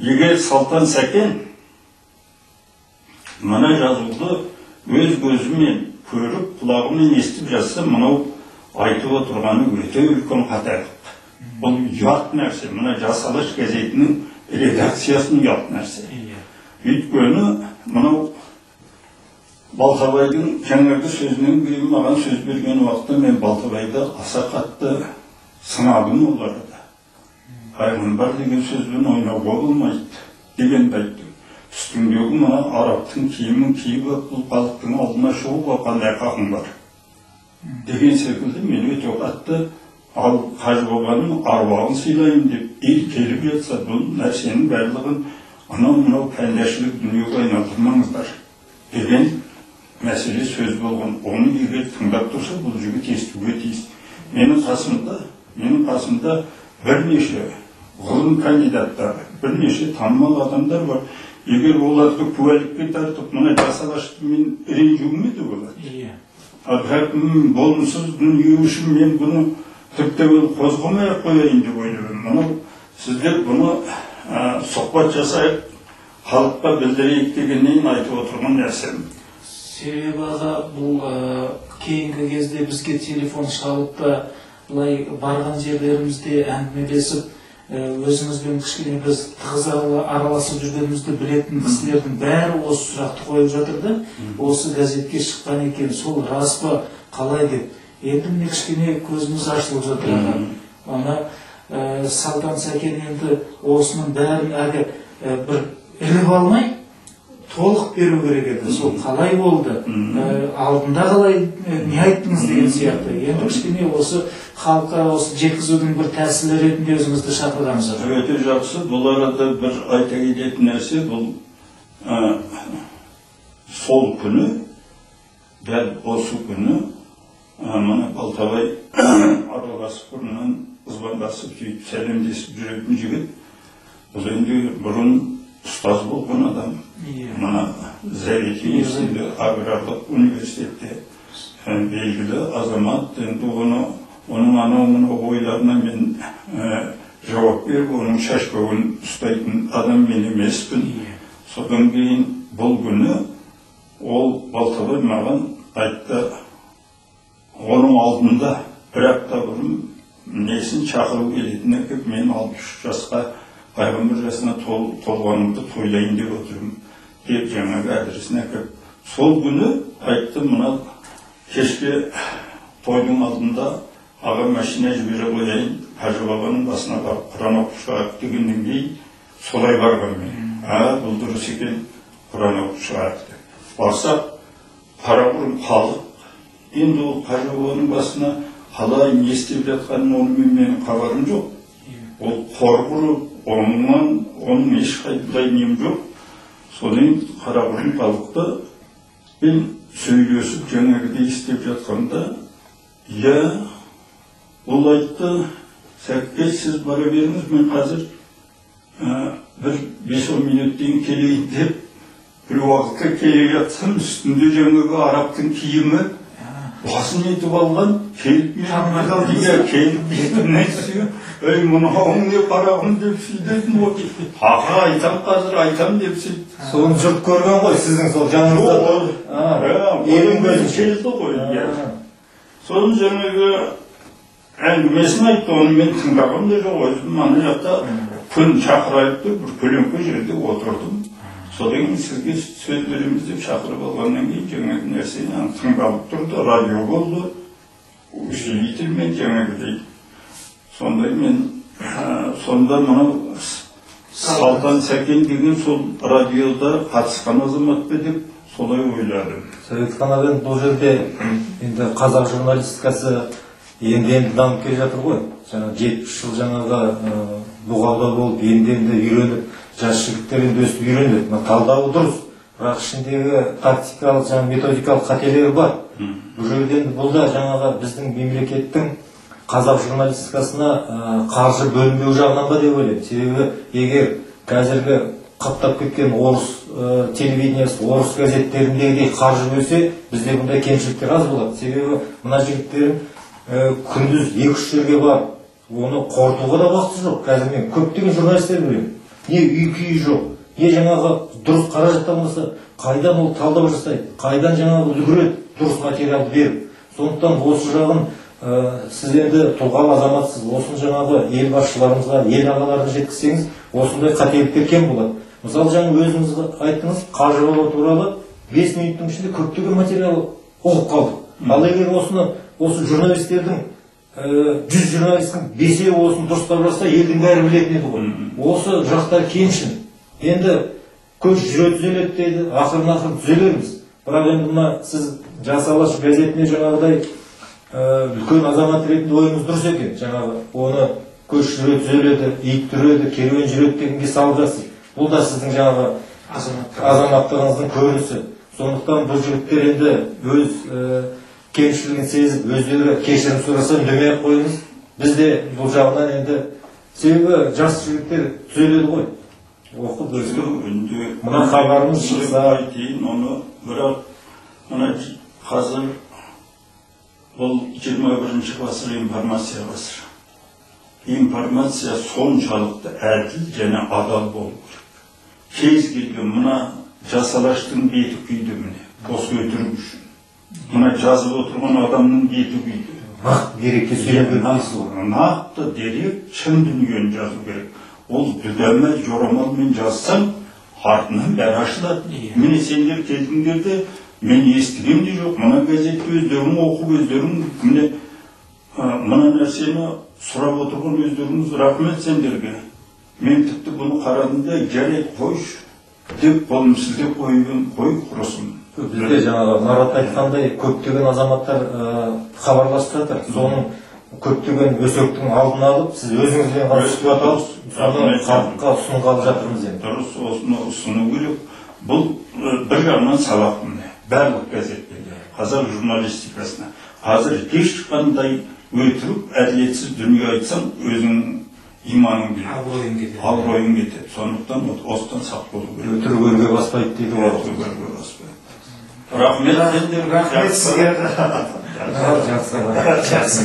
егер Салтан Сәкен мына жазуды өз көзімен көріп, құлағымен естіп жатса, мынау айтып отырғаны өте үлкен қатерлік. Бұл ұят нәрсе, мына Жас Алаш газетінің редакциясының ұят нәрсе. Өйткені мынау Балтабайдың жаңағы сөзінен кейін маған сөз берген уақытта мен Балтабайды аса қатты сынадым оларды. Пайғамбар деген сөзбен ойнауға болмайды дегенді айттым. Үстіңдегі мына арабтың киімін киіп бұл халықтың алдына шығуға қандай хақың бар деген секілді мен өте қатты ал Қажы бабаның аруағын сыйлайын деп ел келіп жатса, бұл нәрсенің барлығын анау пәндашылық дүниеге айналдырмаңыздар деген мәселе сөз болған. Оны егер тыңдап тұрса, бұл жігіт естуге тиіс. Менің қасымда бірнеше ғылым кандидаттары, бірнеше танымал адамдар бар. Егер оларды куәлікке тартып, мына Жас Алашпен ренжуім еді болады. Бірақ болымсыз дүние үшін мен бұны тіпті қозғамай-ақ қояйын деп ойлаймын. Мынау сіздер бұны сұхбат жасайық, халыққа білдірейік дегеннен айтып отырған нәрсем. Себебі аға, бұл кейінгі кезде бізге телефон шалып та былай барған жерлерімізде әңгімелесіп, өзіңізбен кішкене біз тығыз араласып жүргенімізді білетін кісілердің бәрі осы сұрақты қойып жатырды. Осы газетке шыққан екен, сол рас па, қалай деп. Енді міне кішкене көзіміз ашылып жатыр. Ана Салтан Сәкен енді осының бәрін әлі бір іліп алмай, толық беру керек еді. Сол қалай болды, алдында қалай не айттыңыз деген сияқты. Енді кішкене осы халыққа осы жеткізудің бір тәсілі ретінде өзіңізді шақырғанымыз. Өте жақсы. Бұл арада бір айта кететін нәрсе, бұл сол күні, дәл осы күні, мына Балтабай араласып бұрыннан ызбандасып, сәлемдесіп жүретін жігіт. Бұл енді бұрын ұстаз болған адам. Мына Зәреки есімді аграрлық университетте белгілі азамат. Енді оның анау ойларына мен жауап беріп, оның шашбауын ұстайтын адам мен емеспін. Содан кейін бұл күні ол Балтабай маған айтты, оның алдында бір апта бұрын несін шақыру келетініне кеп, мен 63 жасқа пайғамбар жасына толғанымды тойлайын деп отырмын деп жаңағы адресіне кеп. Сол күні айтты, мына кешке тойдың алдында аға машина жібере қояйын, Қажы бабаның басына барып Құран оқып шығайық дегеннен кейін солай барған мен. Бұл дұрыс екен, Құран оқып шығайық деп. Барсақ, қарақұрым халық. Енді ол Қажы бабаның басына қалай не істеп жатқанын онымен менің хабарым жоқ. Ол қор құрып, оның ешқандай нем жоқ. Содан қарақұрым халықты мен сөйлесіп жаңағыдай істеп жатқанда, ол айтты, Сәке, сіз бара беріңіз, мен қазір бір 5-10 минуттен келейін деп, бір уақытқа келе жатсам, үстінде жаңағы арабтың киімі, басын етіп алған, келіп бетімнен сүйіп, мұнауың не қарағым деп сөйдетін ғой. Аға, айтам қазір, айтам деп сөйді. Соны жұрт көрген ғой, сіздің сол жаныңызда. Елім көзі келді ғой. Соның жаңағы әңгімесін айтты, оны мен тыңдағым да жоқ. Өзім ана жақта күн шақырайыпты, бір көлеңке жерде отырдым. Содан сізге сөз береміз деп шақырып алғаннан кейін жаңағы нәрсені тыңдалып тұрды, радио болды, усилительмен жаңағыдай. Сонда мынау Салтан Сәкен деген сол радиода қатысқан азамат па деп солай ойладым. Советхан аға, бұл жерде енді қазақ журналистикасы енді дамып келе жатыр ғой. 70 жыл жаңағы бұғауда болып, енді үйреніп, жас жігіттер енді өстіп үйренеді. Талдауы дұрыс, бірақ ішіндегі тактикалық, методикалық қателері бар. Бұл жерден бұл да жаңағы біздің мемлекеттің қазақ журналистикасына қаржы бөлінбеу жағынан ба деп ойлаймын. Себебі егер қазіргі қаптап кеткен орыс телевидениесі, орыс газеттеріндегідей қаржы бөлсе, бізде бұндай кемшіліктер аз болады. Себебі мына жігіттердің күндіз 2-3 жерге барып, оны қорытуға да уақыты жоқ. Қазір мен көптеген журналистер білемін. не үй-күйі жоқ, не жаңағы дұрыс қаражат болмаса, қайдан ол талдау жасайды, қайдан жаңағы үлгереді дұрыс материалды беріп. Сондықтан осы жағын сіз енді тұлғалы азаматсыз, осыны жаңағы ел басшыларымызға, ел ағаларына жеткізсеңіз, осындай қателіктер кем болады. Мысалы, жаңа өзіңіз айттыңыз, Қажы баба туралы 5 минуттың ішінде көптеген материал оқып қалдық. Ал егер осы журналистердің 100 журналисттің 5-еуі осыны дұрыстап жатса, елдің бәрі білетін еді ғой. Осы жақтар кемшін. Енді көш жүре түзеледі дейді, ақырын түзелерміз. Бірақ енді мына сіз Жас Алаш газетіне жаңағыдай үлкен азамат ретінде ойыңыз дұрыс екен. Жаңағы оны көш жүре түзеледі, ит түреді, керуен жүреді дегенге салып жатсыз. Бұл да сіздің жаңағы азаматтығыңыздың көрінісі. Сондықтан бұл жігіттер енді өз кемшілігін сезіп, өздері кешірім сұраса үндемей ақ қойыңыз. Біз де бұл жағынан енді себебі жас жігіттер түзеледі ғой. Оқып өсіп, мына хабарымыз шықса оны бірақ мына қазір бұл 21-ші ғасыр информация ғасыры. Информация соншалықты әділ және адал болу керек. Кез келген мына Жас Алаштың беті күйді міне, бос өтірік үшін. Мына жазып отырған адамның беті күйді. Нақты дерекке сөйлеу керек. Нақты дерек, шын дүниені жазу керек. Ол дүдәмі жорамалмен жазсаң, артынан бәрі ашылады. Міне сендер келдіңдерде, мен естігем де жоқ. Мына газетті өздерің оқып, өздерің мына нәрсені сұрап отырған өздеріңіз рахмет сендерге. Мен тіпті бұны қарадымда, жарайды қойшы деп қолым сілтеп қой құрысын. Бізде жаңағы Марат айтқандай көптеген азаматтар хабарласып жатыр. Соның көптеген өсектің алдын алып, сіз өзіңізбен ғана сұхбат алып, соны халыққа ұсынғалы жатырмыз енді. Дұрыс, осыны ұсыну керек. Бұл бір жағынан сабақ міне, барлық газеттерде, қазақ журналистикасына. Қазір ешқандай өтірік, әділетсіз дүние айтсаң, өзің иманың келеді, абыройың кетеді. Сондықтан осыдан сақ болу керек. Өтірік өрге баспайды дейді ғой. Өтірік өрге баспайды. Рахмет сіздерге. Рахмет сізге. Жақсы.